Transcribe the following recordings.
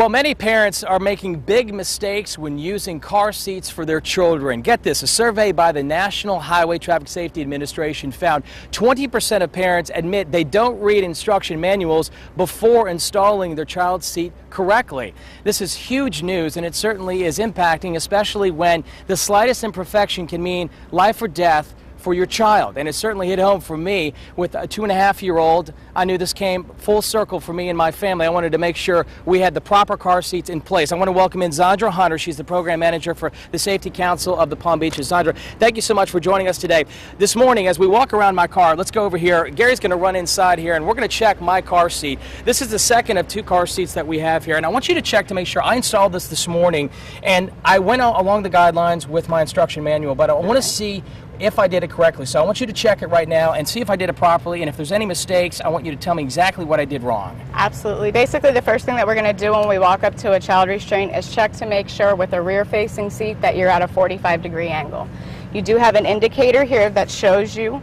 Well, many parents are making big mistakes when using car seats for their children. Get this, a survey by the National Highway Traffic Safety Administration found 20% of parents admit they don't read instruction manuals before installing their child's seat correctly. This is huge news, and it certainly is impacting, especially when the slightest imperfection can mean life or death for your child. And it certainly hit home for me with a 2.5-year-old. I knew this came full circle for me and my family. I wanted to make sure we had the proper car seats in place. I want to welcome in Zandra Hunter. She's the program manager for the Safety Council of the Palm Beaches. Zandra, thank you so much for joining us today. This morning, as we walk around my car, let's go over here. Gary's going to run inside here, and we're going to check my car seat. This is the second of 2 car seats that we have here, and I want you to check to make sure. I installed this morning, and I went along the guidelines with my instruction manual, but I want to see if I did it correctly. So I want you to check it right now and see if I did it properly, and if there's any mistakes, I want you to tell me exactly what I did wrong. Absolutely. Basically, the first thing that we're going to do when we walk up to a child restraint is check to make sure with a rear-facing seat that you're at a 45-degree angle. You do have an indicator here that shows you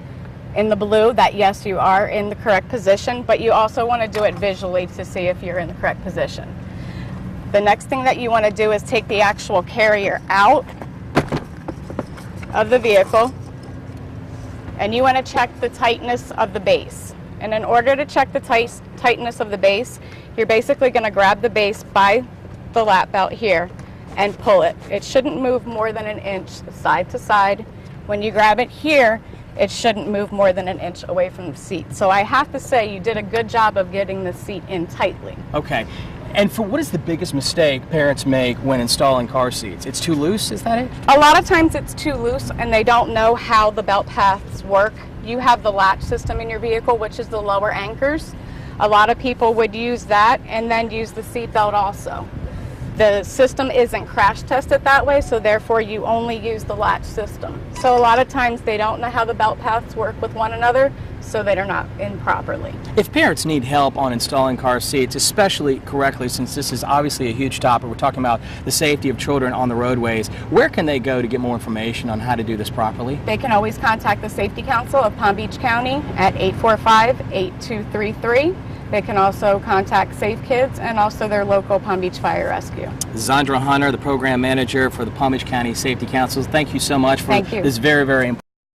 in the blue that yes, you are in the correct position, but you also want to do it visually to see if you're in the correct position. The next thing that you want to do is take the actual carrier out of the vehicle, and you want to check the tightness of the base. And in order to check the tightness of the base, you're basically going to grab the base by the lap belt here and pull it. It shouldn't move more than an inch side to side. When you grab it here, it shouldn't move more than an inch away from the seat. So I have to say you did a good job of getting the seat in tightly. Okay. And for what is the biggest mistake parents make when installing car seats? It's too loose, is that it? A lot of times it's too loose and they don't know how the belt paths work. You have the latch system in your vehicle, which is the lower anchors. A lot of people would use that and then use the seat belt also. The system isn't crash tested that way, so therefore you only use the latch system. So a lot of times they don't know how the belt paths work with one another, so they're not in properly. If parents need help on installing car seats, especially correctly, since this is obviously a huge topic, we're talking about the safety of children on the roadways, where can they go to get more information on how to do this properly? They can always contact the Safety Council of Palm Beach County at 845-8233. They can also contact Safe Kids and also their local Palm Beach Fire Rescue. Zandra Hunter, the program manager for the Palm Beach County Safety Council. Thank you so much for this very, very important